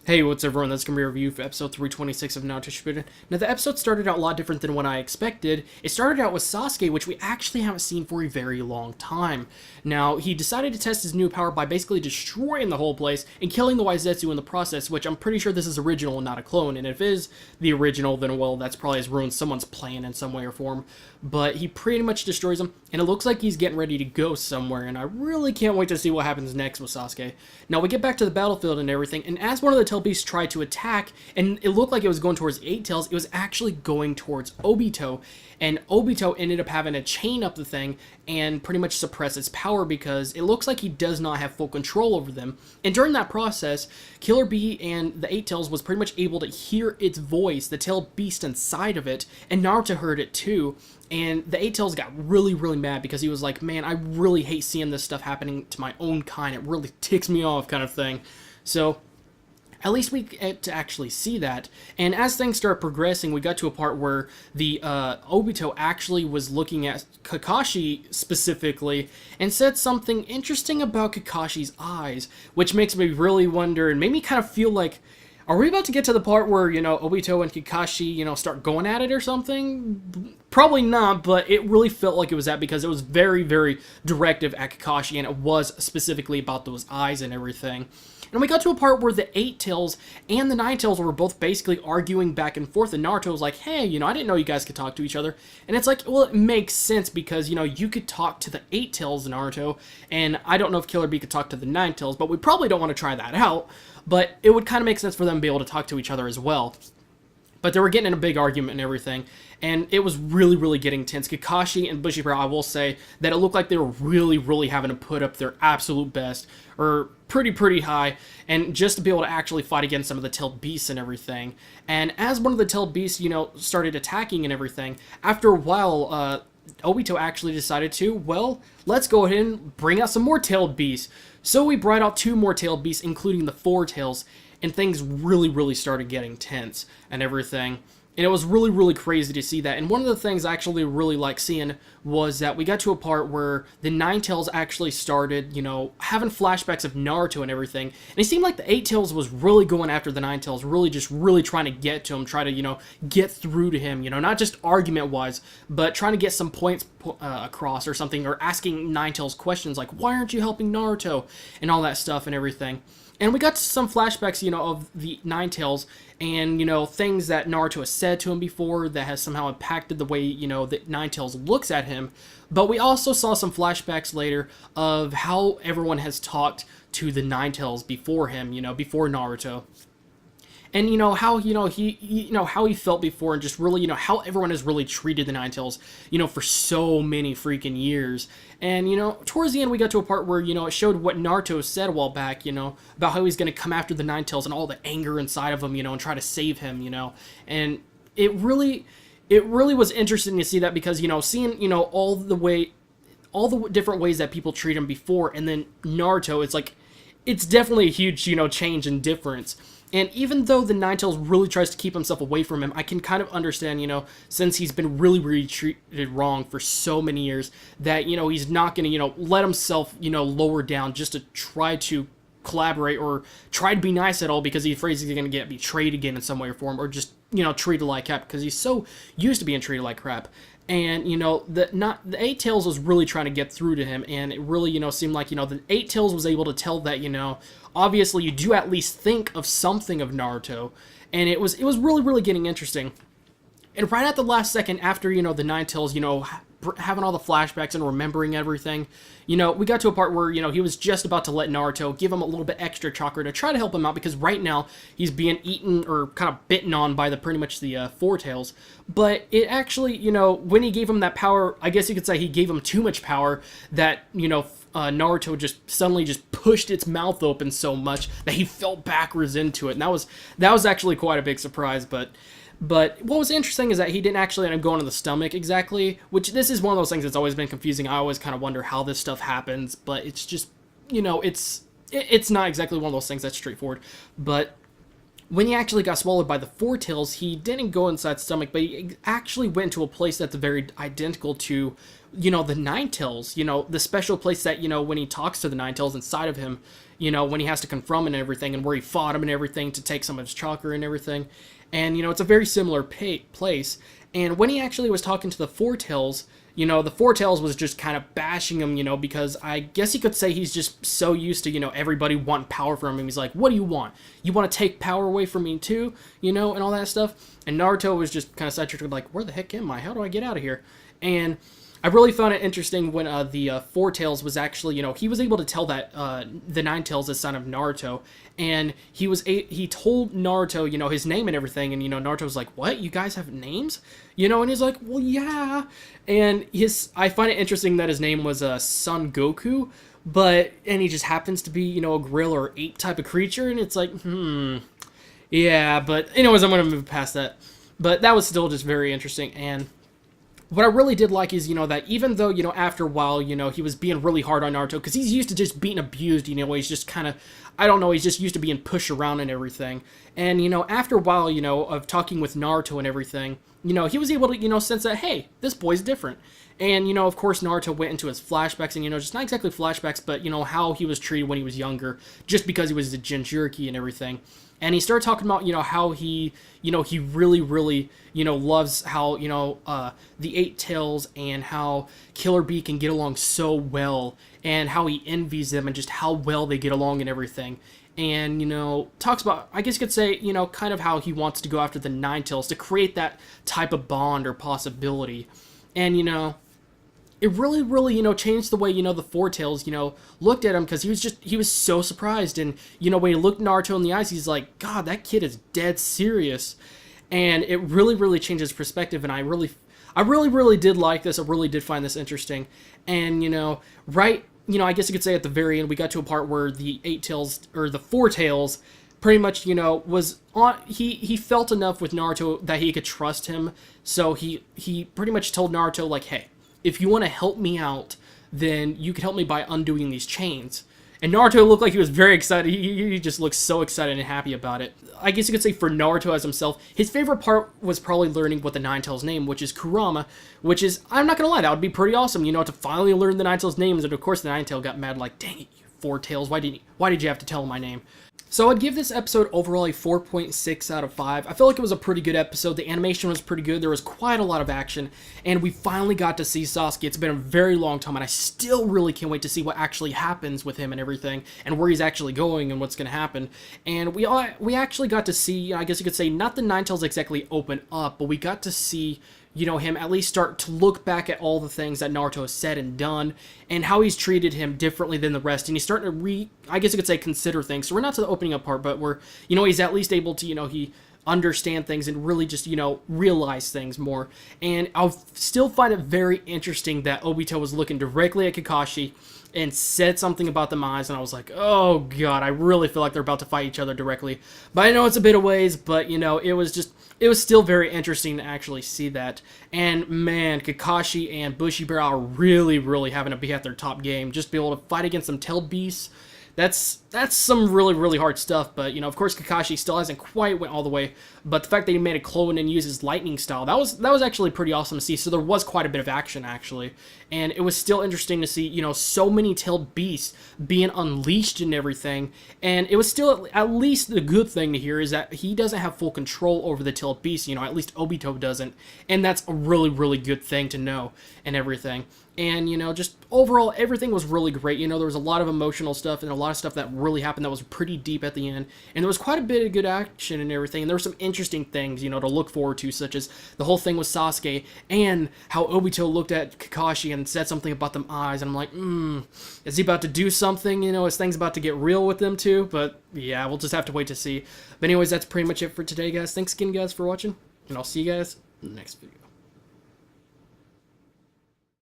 Hey, what's up, everyone? That's going to be a review for episode 326 of Naruto Shippuden. Now, the episode started out a lot different than what I expected. It started out with Sasuke, which we actually haven't seen for a very long time. Now, he decided to test his new power by basically destroying the whole place and killing the Waizetsu in the process, which I'm pretty sure this is original and not a clone. And if it is the original, then, well, that's probably has ruined someone's plan in some way or form. But he pretty much destroys him, and it looks like he's getting ready to go somewhere, and I really can't wait to see what happens next with Sasuke. Now, we get back to the battlefield and everything, and as one of the Tail Beasts tried to attack, and it looked like it was going towards Eight Tails, it was actually going towards Obito, and Obito ended up having to chain up the thing and pretty much suppress its power because it looks like he does not have full control over them. And during that process, Killer Bee and the Eight Tails was pretty much able to hear its voice, the Tail Beast inside of it, and Naruto heard it too. And the Eight Tails got really, really mad because he was like, man, I really hate seeing this stuff happening to my own kind. It really ticks me off, kind of thing. So at least we get to actually see that. And as things start progressing, we got to a part where the Obito actually was looking at Kakashi specifically and said something interesting about Kakashi's eyes, which makes me really wonder and made me kind of feel like, are we about to get to the part where, Obito and Kakashi, start going at it or something? Probably not, but it really felt like it was that because it was very, very directive at Kakashi, and it was specifically about those eyes and everything. And we got to a part where the Eight Tails and the Nine Tails were both basically arguing back and forth, and Naruto was like, hey, I didn't know you guys could talk to each other. And it's like, well, it makes sense because, you could talk to the Eight Tails, Naruto, and I don't know if Killer Bee could talk to the Nine Tails, but we probably don't want to try that out. But it would kind of make sense for them to be able to talk to each other as well. But they were getting in a big argument and everything, and it was really, really getting tense. Kakashi and Bushiroad, I will say that it looked like they were really, really having to put up their absolute best, or pretty high, and just to be able to actually fight against some of the Tail Beasts and everything. And as one of the Tail Beasts, started attacking and everything, after a while, Obito actually decided to, well, let's go ahead and bring out some more tailed beasts. So we brought out two more tailed beasts, including the Four Tails, and things really, really started getting tense and everything. And it was really, really crazy to see that. And one of the things I actually really like seeing was that we got to a part where the Nine Tails actually started, having flashbacks of Naruto and everything. And it seemed like the Eight Tails was really going after the Nine Tails, really trying to get to him, try to, get through to him, not just argument-wise, but trying to get some points across or something, or asking Nine Tails questions like, why aren't you helping Naruto? And all that stuff and everything. And we got some flashbacks, of the Nine Tails and, things that Naruto has said to him before that has somehow impacted the way, that Nine Tails looks at him. But we also saw some flashbacks later of how everyone has talked to the Nine Tails before him, before Naruto. And how how he felt before, and just really how everyone has really treated the Nine Tails for so many freaking years. And towards the end we got to a part where it showed what Naruto said a while back, about how he's going to come after the Nine Tails and all the anger inside of him, and try to save him, and it really was interesting to see that because seeing all the different ways that people treat him before, and then Naruto, it's definitely a huge change and difference. And even though the Nine Tails really tries to keep himself away from him, I can kind of understand, since he's been really, really treated wrong for so many years, that, he's not going to, let himself, lower down just to try to collaborate or try to be nice at all because he's afraid he's going to get betrayed again in some way or form, or just, treated like crap because he's so used to being treated like crap. And, the Eight Tails was really trying to get through to him, and it really, seemed like, the Eight Tails was able to tell that, obviously you do at least think of something of Naruto, and it was really, really getting interesting. And right at the last second, after, the Nine Tails, having all the flashbacks and remembering everything, we got to a part where, he was just about to let Naruto give him a little bit extra chakra to try to help him out, because right now he's being eaten or kind of bitten on by pretty much the Four Tails. But it actually, when he gave him that power, I guess you could say he gave him too much power that, Naruto just suddenly just pushed its mouth open so much that he fell backwards into it. And that was actually quite a big surprise, But what was interesting is that he didn't actually end up going to the stomach exactly, which this is one of those things that's always been confusing. I always kind of wonder how this stuff happens, but it's just, it's not exactly one of those things that's straightforward. But when he actually got swallowed by the Four Tails, he didn't go inside the stomach, but he actually went to a place that's very identical to the Nine Tails, the special place that, when he talks to the Nine Tails inside of him, when he has to confront him and everything, and where he fought him and everything to take some of his chakra and everything. And, it's a very similar place. And when he actually was talking to the Four Tails, the Four Tails was just kind of bashing him, because I guess you could say he's just so used to, everybody wanting power from him. He's like, what do you want? You want to take power away from me too? And all that stuff. And Naruto was just kind of sidetracked, like, where the heck am I? How do I get out of here? And I really found it interesting when the Four Tails was actually, he was able to tell that the Nine Tails is son of Naruto, and he told Naruto, his name and everything, and Naruto was like, "What? You guys have names?" And he's like, "Well, yeah." And I find it interesting that his name was Son Goku, and he just happens to be, a gorilla or ape type of creature, and it's like, yeah. But anyways, I'm gonna move past that. But that was still just very interesting. And what I really did like is, that even though, after a while, he was being really hard on Naruto, because he's used to just being abused, he's just kind of, I don't know, he's just used to being pushed around and everything. And, after a while, of talking with Naruto and everything, he was able to, sense that, hey, this boy's different. And, of course, Naruto went into his flashbacks, and, just not exactly flashbacks, but, how he was treated when he was younger, just because he was a Jinchuriki and everything. And he started talking about, how he, he really, really, loves how, the Eight Tails and how Killer Bee can get along so well, and how he envies them and just how well they get along and everything. And, talks about, I guess you could say, kind of how he wants to go after the Nine Tails to create that type of bond or possibility. And, it really, really, changed the way, the Four Tails, looked at him, because he was so surprised. And, when he looked Naruto in the eyes, he's like, God, that kid is dead serious. And it really, really changed his perspective. And I really, really did like this. I really did find this interesting. And, I guess you could say at the very end, we got to a part where the Eight Tails, or the Four Tails, pretty much, was on, he felt enough with Naruto that he could trust him. So he pretty much told Naruto, like, hey, if you want to help me out, then you can help me by undoing these chains. And Naruto looked like he was very excited. He just looked so excited and happy about it. I guess you could say for Naruto as himself, his favorite part was probably learning what the Nine Tails name, which is Kurama, which is, I'm not going to lie, that would be pretty awesome, to finally learn the Nine Tails names. And of course the Nine Tail got mad, like, dang it, you Four Tails, why did you have to tell him my name? So I'd give this episode overall a 4.6 out of 5. I feel like it was a pretty good episode. The animation was pretty good. There was quite a lot of action. And we finally got to see Sasuke. It's been a very long time, and I still really can't wait to see what actually happens with him and everything, and where he's actually going and what's going to happen. And we actually got to see, I guess you could say, not the Nine Tails exactly open up, but we got to see, him at least start to look back at all the things that Naruto has said and done, and how he's treated him differently than the rest, and he's starting to I guess you could say, consider things. So we're not to the opening up part, but we're, he's at least able to, he understand things and really just, realize things more. And I'll still find it very interesting that Obito was looking directly at Kakashi and said something about the eyes, and I was like, oh god, I really feel like they're about to fight each other directly. But I know it's a bit of ways, but, it was still very interesting to actually see that. And man, Kakashi and Bushibear are really, really having to be at their top game. Just be able to fight against some tailed beasts. That's some really, really hard stuff, but, of course, Kakashi still hasn't quite went all the way, but the fact that he made a clone and used his lightning style, that was actually pretty awesome to see. So there was quite a bit of action, actually, and it was still interesting to see, so many tailed beasts being unleashed and everything. And it was still, at least the good thing to hear is that he doesn't have full control over the tailed beasts, at least Obito doesn't, and that's a really, really good thing to know and everything. And, just overall, everything was really great. There was a lot of emotional stuff and a lot of stuff that really happened that was pretty deep at the end. And there was quite a bit of good action and everything. And there were some interesting things, to look forward to, such as the whole thing with Sasuke and how Obito looked at Kakashi and said something about them eyes. And I'm like, is he about to do something? Is things about to get real with them too? But yeah, we'll just have to wait to see. But anyways, that's pretty much it for today, guys. Thanks again, guys, for watching. And I'll see you guys in the next video.